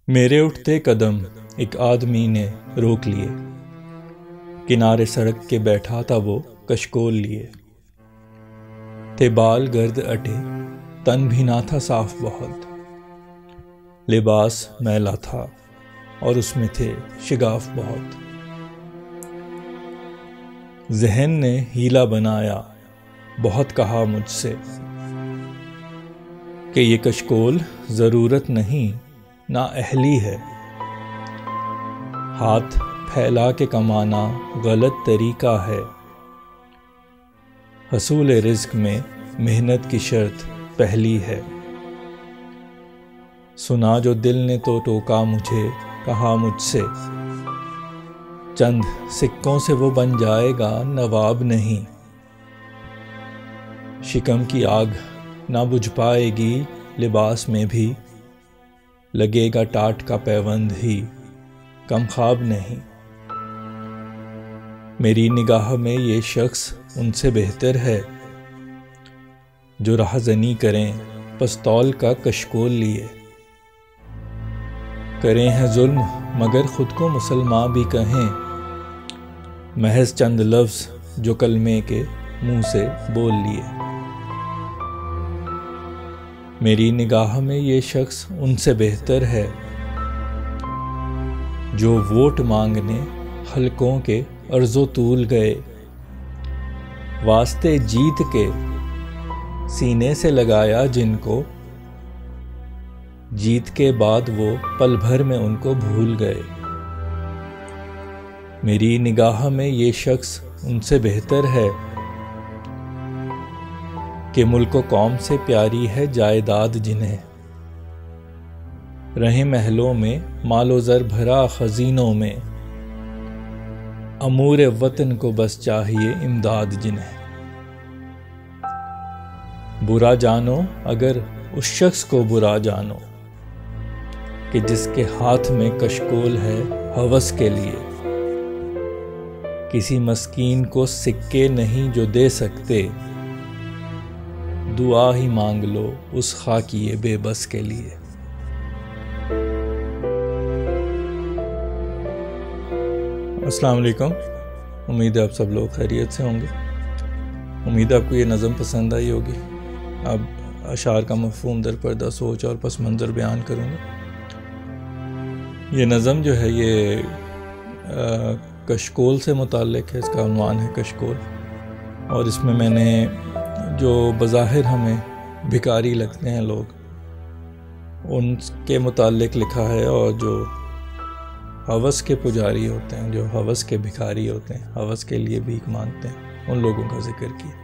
میرے اٹھتے قدم ایک آدمی نے روک لیے، کنارے سڑک کے بیٹھا تھا وہ کشکول لیے، تھے بال گرد اٹے، تن بھی نہ تھا صاف بہت، لباس میلا تھا اور اس میں تھے شگاف بہت۔ ذہن نے ہیلا بنایا، بہت کہا مجھ سے کہ یہ کشکول ضرورت نہیں نا اہلی ہے، ہاتھ پھیلا کے کمانا غلط طریقہ ہے، حصول رزق میں محنت کی شرط پہلی ہے۔ سنا جو دل نے تو ٹوکا مجھے، کہا مجھ سے چند سکوں سے وہ بن جائے گا نواب نہیں، شکم کی آگ نہ بجھ پائے گی لباس میں بھی، لگے گا ٹاٹ کا پیوند ہی کم خواب نہیں۔ میری نگاہ میں یہ شخص ان سے بہتر ہے جو رہزنی کریں پستول کا کشکول لیے، کریں ہیں ظلم مگر خود کو مسلمان بھی کہیں، محض چند لفظ جو کلمے کے منہ سے بول لیے۔ میری نگاہ میں یہ شخص ان سے بہتر ہے جو ووٹ مانگنے حلقوں کے عرض و طول گئے، واسطے جیت کے سینے سے لگایا جن کو، جیت کے بعد وہ پل بھر میں ان کو بھول گئے۔ میری نگاہ میں یہ شخص ان سے بہتر ہے کہ ملک و قوم سے پیاری ہے جائیداد جنہیں، رہیں محلوں میں مال و زر بھرا خزینوں میں، امور وطن کو بس چاہیے امداد جنہیں۔ برا جانو اگر اس شخص کو برا جانو کہ جس کے ہاتھ میں کشکول ہے ہوس کے لیے، کسی مسکین کو سکے نہیں جو دے سکتے، دعا ہی مانگ لو اس خاکی بے بس کے لیے۔ السلام علیکم، امید ہے آپ سب لوگ خیریت سے ہوں گے۔ امید ہے آپ کو یہ نظم پسند آئی ہوگی۔ اب اشعار کا مفہوم در پردہ سوچ اور پس منظر بیان کروں گا۔ یہ نظم جو ہے یہ کشکول سے متعلق ہے، اس کا عنوان ہے کشکول، اور اس میں میں نے جو بظاہر ہمیں بھکاری لگتے ہیں لوگ ان کے متعلق لکھا ہے، اور جو ہوس کے پجاری ہوتے ہیں، جو ہوس کے بھکاری ہوتے ہیں، ہوس کے لیے بھیک مانگتے ہیں، ان لوگوں کا ذکر کیا۔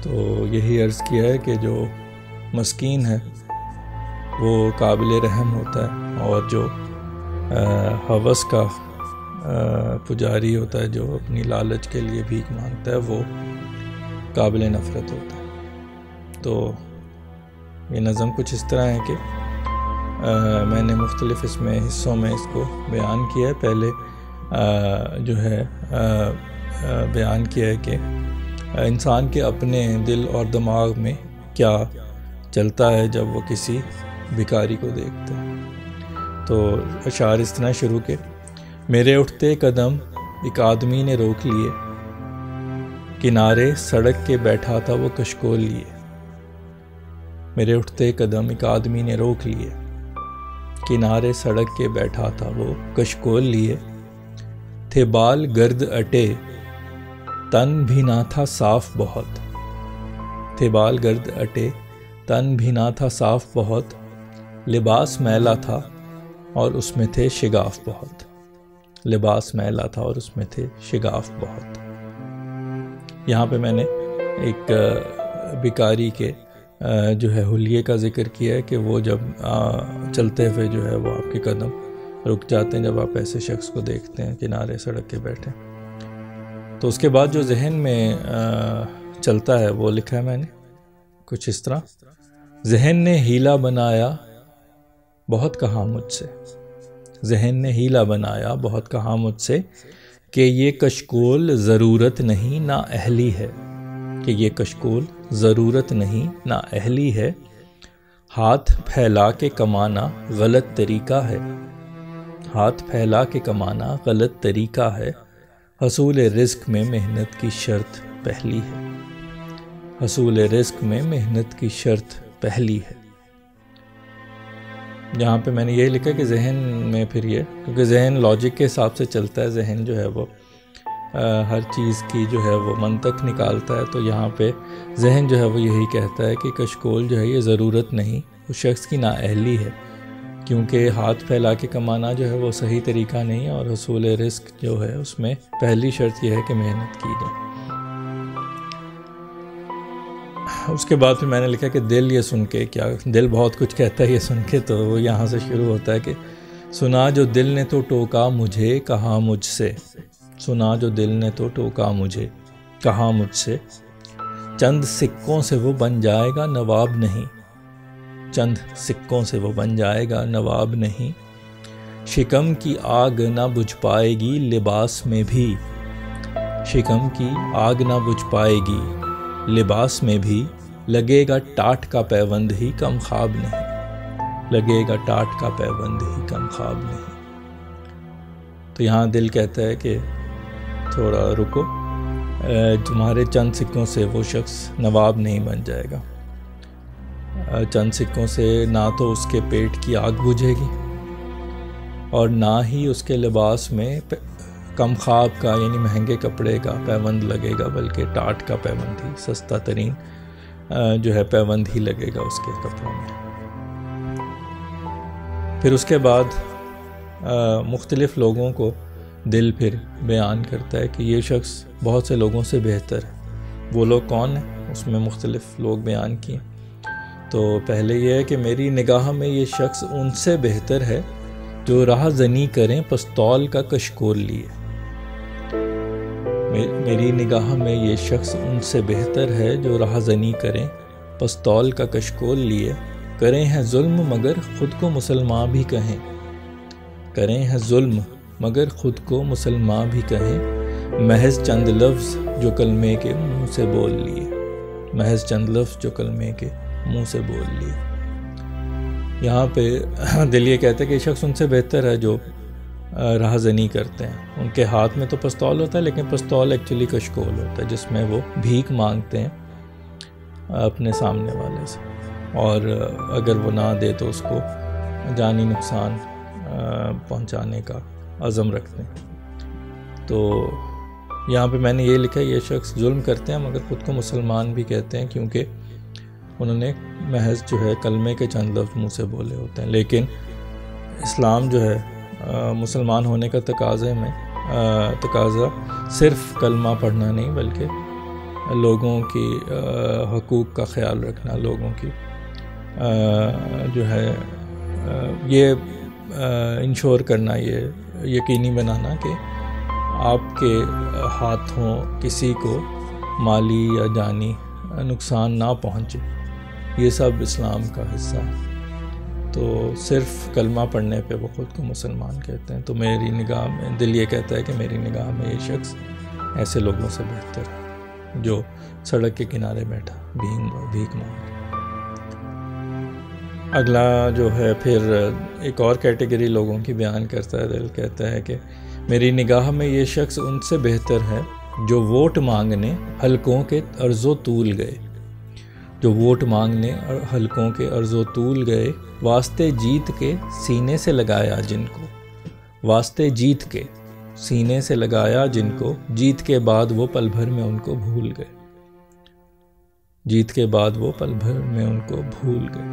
تو یہی عرض کیا ہے کہ جو مسکین ہے وہ قابل رحم ہوتا ہے، اور جو ہوس کا پجاری ہوتا ہے، جو اپنی لالچ کے لیے بھیک مانگتا ہے، وہ قابل نفرت ہوتا ہے۔ تو یہ نظم کچھ اس طرح ہے کہ میں نے مختلف حصوں میں اس کو بیان کیا ہے۔ پہلے جو ہے بیان کیا ہے کہ انسان کے اپنے دل اور دماغ میں کیا چلتا ہے جب وہ کسی بھکاری کو دیکھتا ہے۔ تو اشعار اس طرح شروع کے: میرے اٹھتے قدم ایک آدمی نے روک لیے، کنارے سڑک کے بیٹھا تھا وہ کشکول لیے، میرے اٹھتے قدم ایک آدمی نے روک لیے، کنارے سڑک کے بیٹھا تھا وہ کشکول لیے، تھے بال گرد اٹے، تن بھی نہ تھا صاف بہت، تھے بال گرد اٹے، تن بھی نہ تھا صاف بہت، لباس میلا تھا اور اس میں تھے شگاف بہت، لباس میلا تھا اور اس میں تھے شگاف بہت۔ یہاں پہ میں نے ایک بھکاری کے جو ہے حلیے کا ذکر کیا ہے کہ وہ جب چلتے ہوئے جو ہے وہ آپ کے قدم رک جاتے ہیں جب آپ ایسے شخص کو دیکھتے ہیں کنارے سڑک کے بیٹھے۔ تو اس کے بعد جو ذہن میں چلتا ہے وہ لکھا ہے میں نے کچھ اس طرح: ذہن نے ہیلا بنایا، بہت کہا مجھ سے، ذہن نے ہیلا بنایا، بہت کہا مجھ سے کہ یہ کشکول ضرورت نہیں نا اہلی ہے، کہ یہ کشکول ضرورت نہیں نا اہلی ہے، ہاتھ پھیلا کے کمانا غلط طریقہ ہے، ہاتھ پھیلا کے کمانا غلط طریقہ ہے، حصول رزق میں محنت کی شرط پہلی ہے، حصول رزق میں محنت کی شرط پہلی ہے۔ یہاں پہ میں نے یہ لکھا کہ ذہن میں پھر یہ، کیونکہ ذہن لاجک کے حساب سے چلتا ہے، ذہن جو ہے وہ ہر چیز کی جو ہے وہ منطق نکالتا ہے، تو یہاں پہ ذہن جو ہے وہ یہی کہتا ہے کہ کشکول جو ہے یہ ضرورت نہیں، اس شخص کی نااہلی ہے، کیونکہ ہاتھ پھیلا کے کمانا جو ہے وہ صحیح طریقہ نہیں ہے، اور حصول رزق جو ہے اس میں پہلی شرط یہ ہے کہ محنت کی جائے۔ اس کے بعد پھر میں نے لکھا کہ دل یہ سن کے کیا، دل بہت کچھ کہتا ہے یہ سن کے، تو وہ یہاں سے شروع ہوتا ہے کہ سنا جو دل نے تو ٹوکا مجھے کہا مجھ سے، سنا جو دل نے تو ٹوکا مجھے کہا مجھ سے، چند سکوں سے وہ بن جائے گا نواب نہیں، چند سکوں سے وہ بن جائے گا نواب نہیں، شکم کی آگ نہ بجھ پائے گی لباس میں بھی، شکم کی آگ نہ بجھ پائے گی لباس میں بھی، لگے گا ٹاٹ کا پیوند ہی کم خواب نہیں، لگے گا ٹاٹ کا پیوند ہی کم خواب نہیں۔ تو یہاں دل کہتا ہے کہ تھوڑا رکو، تمہارے چند سکوں سے وہ شخص نواب نہیں بن جائے گا، چند سکوں سے نہ تو اس کے پیٹ کی آگ بجھے گی اور نہ ہی اس کے لباس میں کم خواب کا یعنی مہنگے کپڑے کا پیوند لگے گا، بلکہ ٹاٹ کا پیوند ہی، سستا ترین جو ہے پیوند ہی لگے گا اس کے کپڑوں میں۔ پھر اس کے بعد مختلف لوگوں کو دل پھر بیان کرتا ہے کہ یہ شخص بہت سے لوگوں سے بہتر ہے۔ وہ لوگ کون ہیں؟ اس میں مختلف لوگ بیان کیے۔ تو پہلے یہ ہے کہ میری نگاہ میں یہ شخص ان سے بہتر ہے جو راہ زنی کریں پستول کا کشکول لیے، میری نگاہ میں یہ شخص ان سے بہتر ہے جو راہ زنی کریں پستول کا کشکول لیے، کریں ہیں ظلم مگر خود کو مسلمان بھی کہیں، کریں ہیں ظلم مگر خود کو مسلمان بھی کہیں، محض چند لفظ جو کلمے کے منہ سے بول لیے، محض چند لفظ جو کلمے کے منہ سے بول لیے۔ یہاں پہ دل یہ کہتا ہے کہ شخص ان سے بہتر ہے جو راہ زنی کرتے ہیں، ان کے ہاتھ میں تو پستول ہوتا ہے لیکن پستول ایکچولی کشکول ہوتا ہے جس میں وہ بھیک مانگتے ہیں اپنے سامنے والے سے، اور اگر وہ نہ دے تو اس کو جانی نقصان پہنچانے کا عزم رکھتے ہیں۔ تو یہاں پہ میں نے یہ لکھا ہے یہ شخص ظلم کرتے ہیں مگر خود کو مسلمان بھی کہتے ہیں، کیونکہ انہوں نے محض جو ہے کلمے کے چند لفظ منہ سے بولے ہوتے ہیں، لیکن اسلام جو ہے مسلمان ہونے کا تقاضا صرف کلمہ پڑھنا نہیں بلکہ لوگوں کی حقوق کا خیال رکھنا، لوگوں کی جو ہے یہ انشور کرنا، یہ یقینی بنانا کہ آپ کے ہاتھوں کسی کو مالی یا جانی نقصان نہ پہنچے، یہ سب اسلام کا حصہ ہے۔ تو صرف کلمہ پڑھنے پہ وہ خود کو مسلمان کہتے ہیں۔ تو میری نگاہ میں دل یہ کہتا ہے کہ میری نگاہ میں یہ شخص ایسے لوگوں سے بہتر ہے جو سڑک کے کنارے بیٹھا بھیک مانگ۔ اگلا جو ہے پھر ایک اور کیٹیگری لوگوں کی بیان کرتا ہے، دل کہتا ہے کہ میری نگاہ میں یہ شخص ان سے بہتر ہے جو ووٹ مانگنے حلقوں کے عرض و طول گئے، جو ووٹ مانگنے اور حلقوں کے عرض و طول گئے، واسطے جیت کے سینے سے لگایا جن کو، واسطے جیت کے سینے سے لگایا جن کو، جیت کے بعد وہ پل بھر میں ان کو بھول گئے، جیت کے بعد وہ پل بھر میں ان کو بھول گئے۔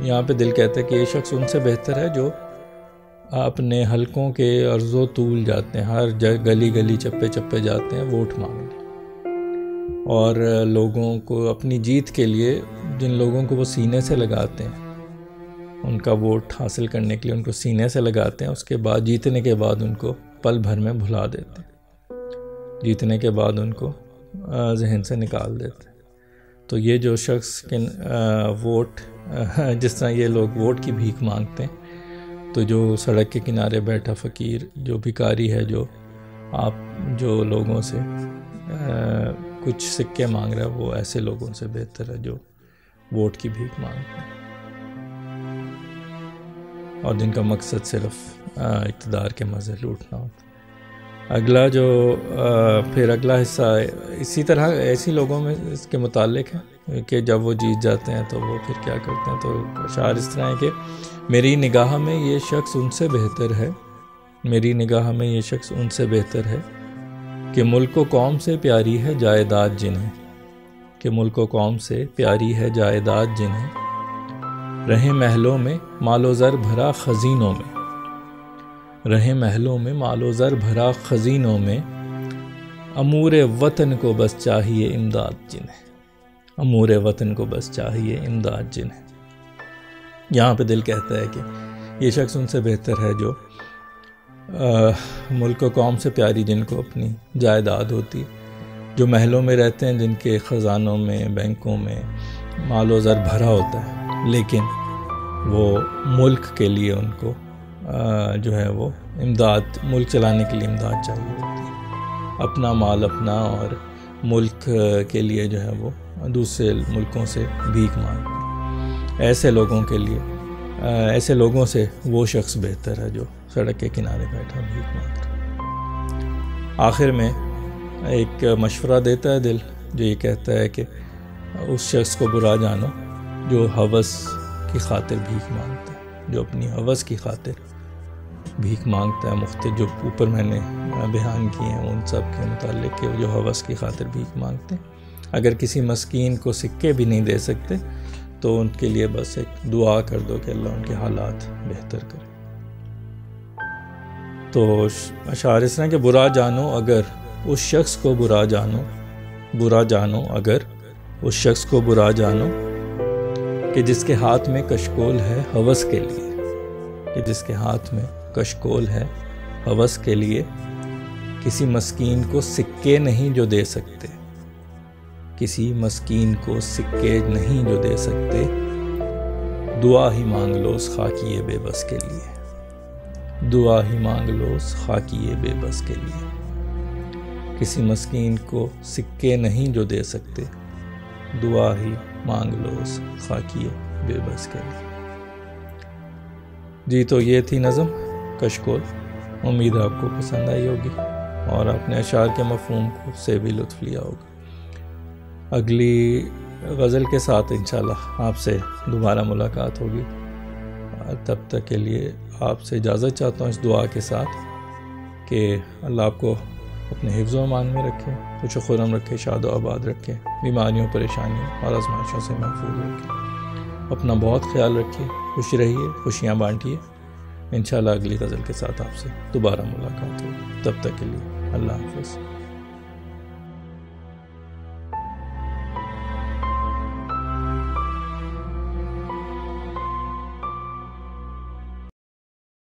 یہاں پہ دل کہتا ہے کہ یہ شخص ان سے بہتر ہے جو اپنے حلقوں کے عرض و طول جاتے ہیں، ہر گلی گلی چپے چپے جاتے ہیں ووٹ مانگنے، اور لوگوں کو اپنی جیت کے لیے جن لوگوں کو وہ سینے سے لگاتے ہیں، ان کا ووٹ حاصل کرنے کے لیے ان کو سینے سے لگاتے ہیں، اس کے بعد جیتنے کے بعد ان کو پل بھر میں بھلا دیتے ہیں، جیتنے کے بعد ان کو ذہن سے نکال دیتے ہیں۔ تو یہ جو شخص کے ووٹ، جس طرح یہ لوگ ووٹ کی بھیک مانگتے ہیں، تو جو سڑک کے کنارے بیٹھا فقیر جو بھکاری ہے، جو لوگوں سے کچھ سکے مانگ رہا ہے، وہ ایسے لوگوں سے بہتر ہے جو ووٹ کی بھیک مانگتے ہیں۔ اور جن کا مقصد صرف اقتدار کے مزے لوٹنا ہوتا ہے۔ اگلا جو پھر اگلا حصہ اسی طرح ایسی لوگوں میں اس کے متعلق ہے کہ جب وہ جیت جاتے ہیں تو وہ پھر کیا کرتے ہیں۔ تو اشعار اس طرح ہے کہ میری نگاہ میں یہ شخص ان سے بہتر ہے، میری نگاہ میں یہ شخص ان سے بہتر ہے کہ ملک و قوم سے پیاری ہے جائیداد جنہیں، کہ ملک و قوم سے پیاری ہے جائیداد جنہیں، رہے محلوں میں مال و زر بھرا خزینوں میں، رہے محلوں میں مال و زر بھرا خزینوں میں، امور وطن کو بس چاہیے امداد جنہیں، امور وطن کو بس چاہیے امداد جنہیں۔ یہاں پہ دل کہتا ہے کہ یہ شخص ان سے بہتر ہے جو ملک و قوم سے پیاری، جن کو اپنی جائیداد ہوتی، جو محلوں میں رہتے ہیں، جن کے خزانوں میں بینکوں میں مال و زر بھرا ہوتا ہے، لیکن وہ ملک کے لیے ان کو جو ہے وہ امداد، ملک چلانے کے لیے امداد چاہیے ہوتی ہے، اپنا مال اپنا، اور ملک کے لیے جو ہے وہ دوسرے ملکوں سے بھیک مانگتے ہیں۔ ایسے لوگوں کے لیے، ایسے لوگوں سے وہ شخص بہتر ہے جو سڑک کے کنارے بیٹھا بھیک مانگ رہا۔ آخر میں ایک مشورہ دیتا ہے دل، جو یہ کہتا ہے کہ اس شخص کو برا جانو جو ہوس کی خاطر بھیک مانگتا ہے، جو اپنی ہوس کی خاطر بھیک مانگتا ہے۔ مختلف جو اوپر میں نے بیان کیے ہیں ان سب کے متعلق کہ جو ہوس کی خاطر بھیک مانگتے ہیں، اگر کسی مسکین کو سکے بھی نہیں دے سکتے تو ان کے لیے بس ایک دعا کر دو کہ اللہ ان کے حالات بہتر کرے۔ تو اشعار اس طرح کہ برا جانو اگر اس شخص کو برا جانو، برا جانو اگر اس شخص کو برا جانو کہ جس کے ہاتھ میں کشکول ہے ہوس کے لیے، کہ جس کے ہاتھ میں کشکول ہے ہوس کے لیے، کسی مسکین کو سکے نہیں جو دے سکتے، کسی مسکین کو سکے نہیں جو دے سکتے، دعا ہی مانگ لو اس خاکی بے بس کے لیے، دعا ہی مانگ لو اس خاکی بے بس کے لیے، کسی مسکین کو سکے نہیں جو دے سکتے، دعا ہی مانگ لو اس خاکی بے بس کے لیے۔ جی تو یہ تھی نظم کشکول، امید آپ کو پسند آئی ہوگی اور آپ نے اشعار کے مفہوم کو سے بھی لطف لیا ہوگا۔ اگلی غزل کے ساتھ انشاءاللہ آپ سے دوبارہ ملاقات ہوگی، تب تک کے لیے آپ سے اجازت چاہتا ہوں اس دعا کے ساتھ کہ اللہ آپ کو اپنے حفظ و امان میں رکھے، خوش و خرم رکھے، شاد و آباد رکھے، بیماریوں پریشانیوں اور آزمائشوں سے محفوظ رکھے، اپنا بہت خیال رکھیے، خوش رہیے، خوشیاں بانٹیے۔ انشاءاللہ اگلی غزل کے ساتھ آپ سے دوبارہ ملاقات ہوگی، تب تک کے لیے اللہ حافظ۔